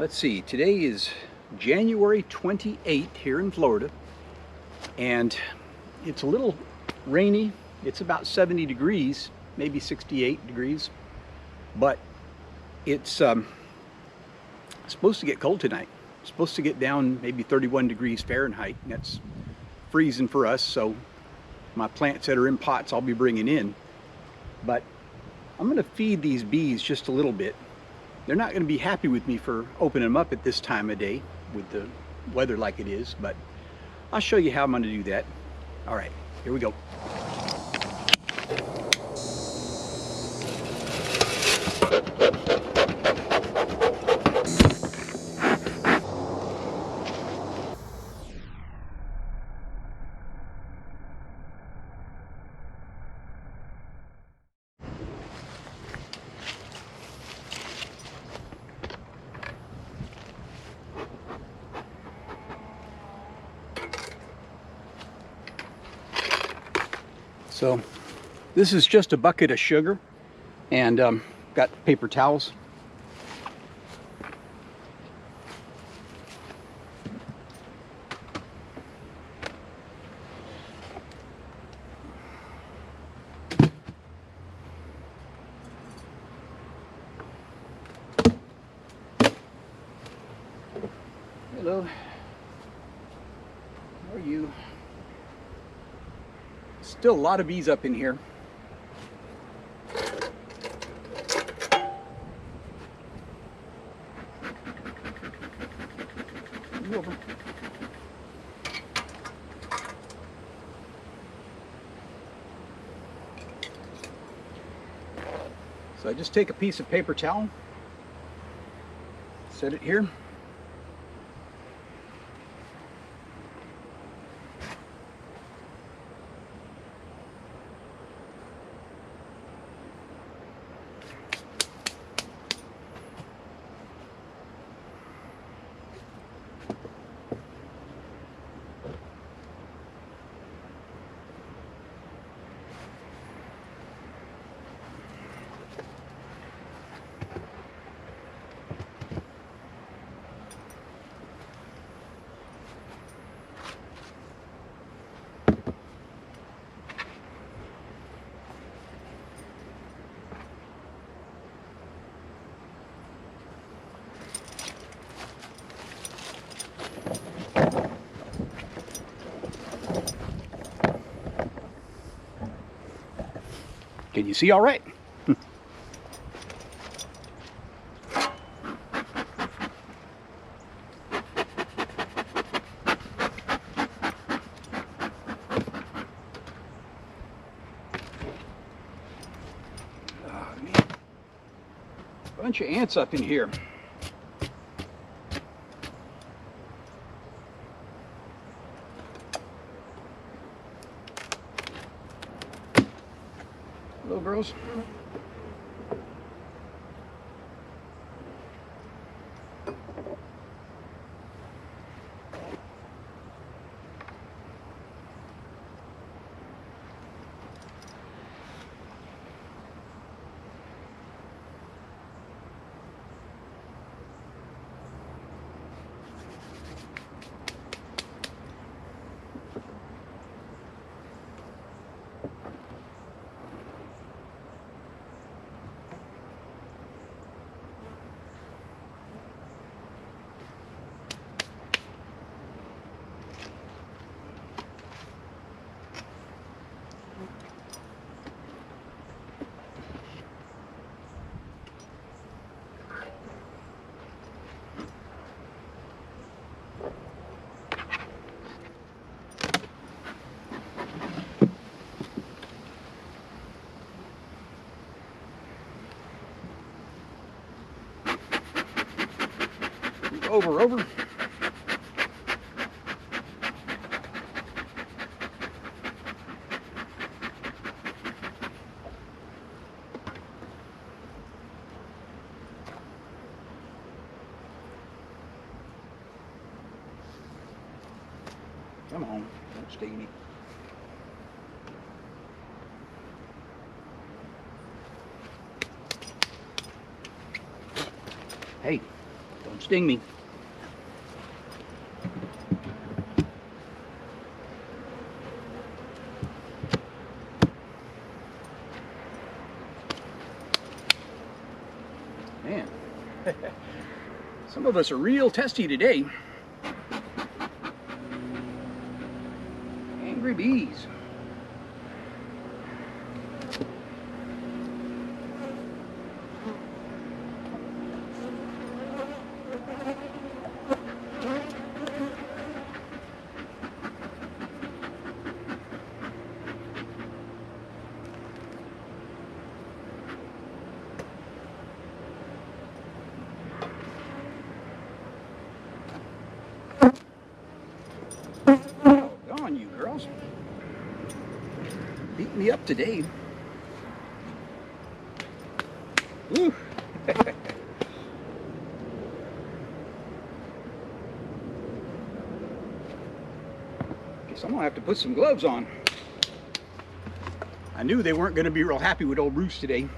Let's see, today is January 28th here in Florida, and it's a little rainy. It's about 70 degrees, maybe 68 degrees, but it's supposed to get cold tonight. It's supposed to get down maybe 31 degrees Fahrenheit, and that's freezing for us, so my plants that are in pots I'll be bringing in. But I'm going to feed these bees just a little bit. They're not going to be happy with me for opening them up at this time of day with the weather like it is, but I'll show you how I'm going to do that. All right, here we go. So this is just a bucket of sugar, and got paper towels. Hello, how are you? Still a lot of bees up in here. Move over. So I just take a piece of paper towel, set it here. Can you see all right? Oh, man. Bunch of ants up in here. Hello, girls. Over. Come on, don't sting me. Hey, Don't sting me. Man, some of us are real testy today. Angry bees. Doggone you girls. Beat me up today. Woo. Guess I'm gonna have to put some gloves on. I knew they weren't gonna be real happy with old Bruce today.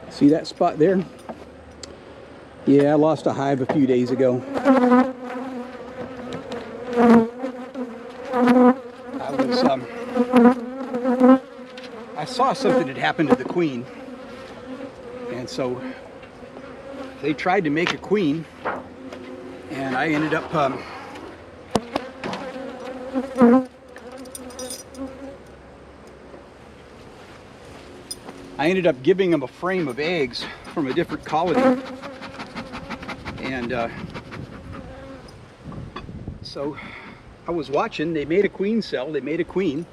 See that spot there? Yeah, I lost a hive a few days ago. I saw something that happened to the queen, and so they tried to make a queen, and I ended up giving them a frame of eggs from a different colony, and so I was watching. They made a queen cell. They made a queen,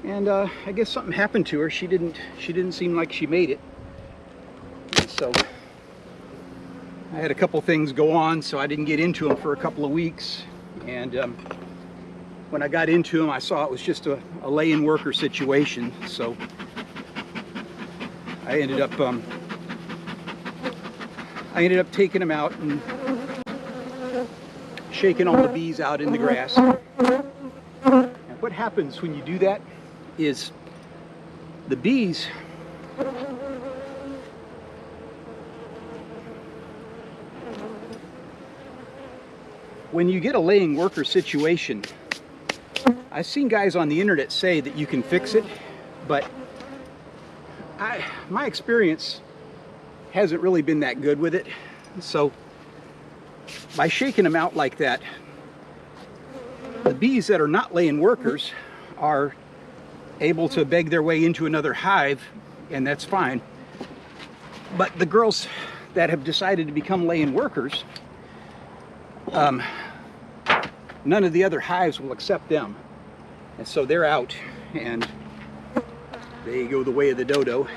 and I guess something happened to her. She didn't seem like she made it. And so I had a couple things go on, so I didn't get into them for a couple of weeks. And when I got into them, I saw it was just a lay-in worker situation. So I ended up taking them out and shaking all the bees out in the grass. And what happens when you do that is the bees when you get a laying worker situation, I've seen guys on the internet say that you can fix it, but my experience hasn't really been that good with it. So by shaking them out like that, the bees that are not laying workers are able to beg their way into another hive, and that's fine. But the girls that have decided to become laying workers, none of the other hives will accept them, and so they're out, and they go the way of the dodo.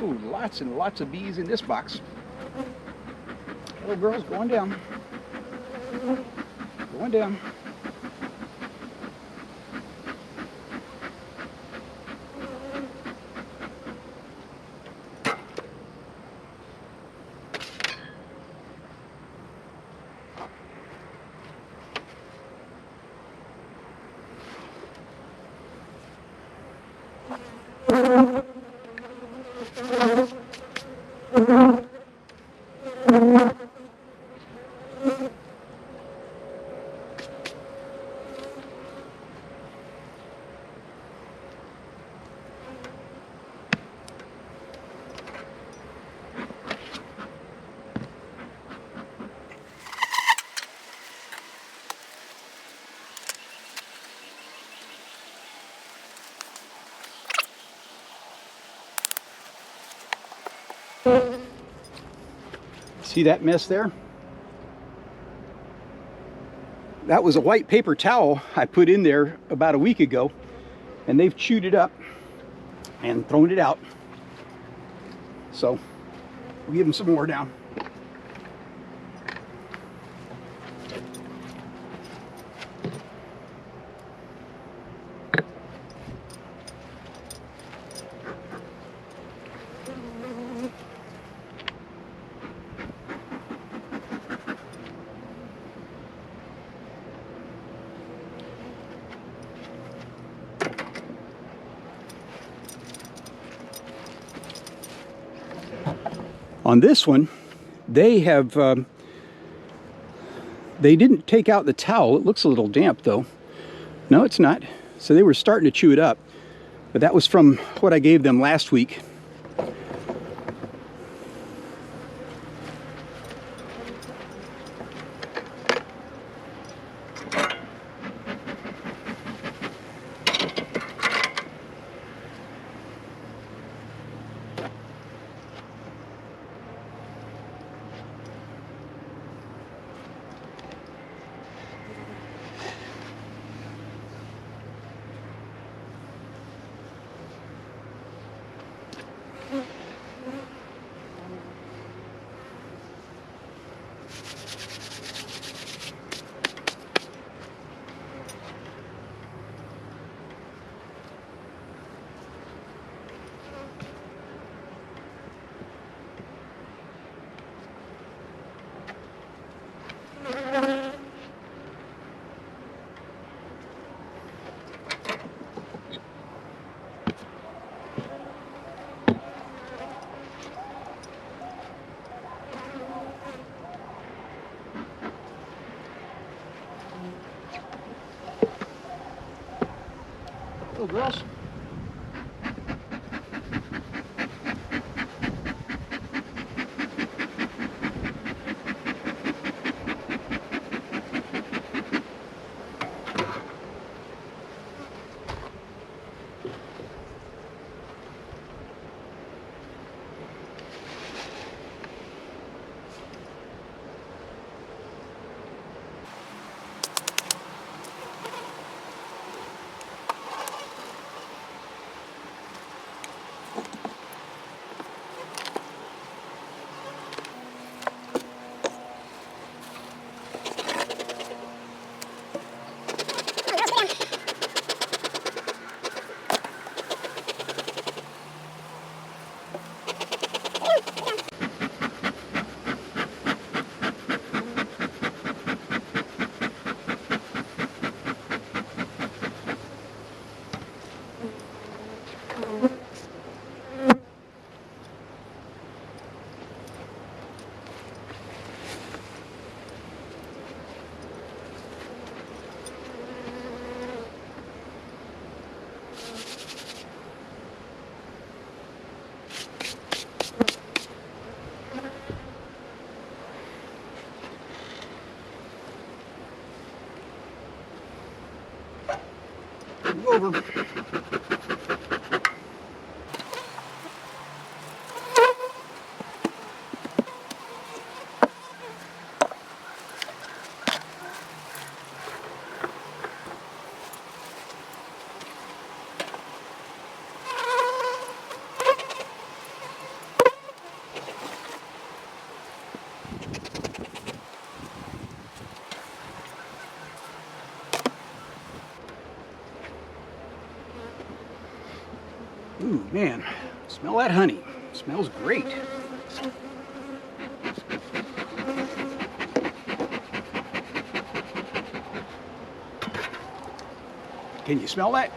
Ooh, lots and lots of bees in this box. Little girl's going down. Going down. See that mess there? That was a white paper towel I put in there about a week ago, and they've chewed it up and thrown it out. So We'll give them some more down. On this one, they have, they didn't take out the towel. It looks a little damp though. No, it's not. So they were starting to chew it up. But that was from what I gave them last week. Hello, girls. Over. Ooh, man, smell that honey. It smells great. Can you smell that?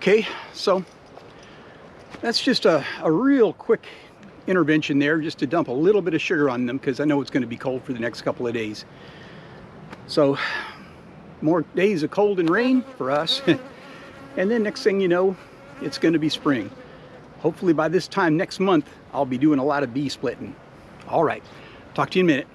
Okay, so that's just a real quick intervention there, just to dump a little bit of sugar on them, because I know it's going to be cold for the next couple of days. So more days of cold and rain for us. And then next thing you know, it's going to be spring. Hopefully by this time next month, I'll be doing a lot of bee splitting. All right, talk to you in a minute.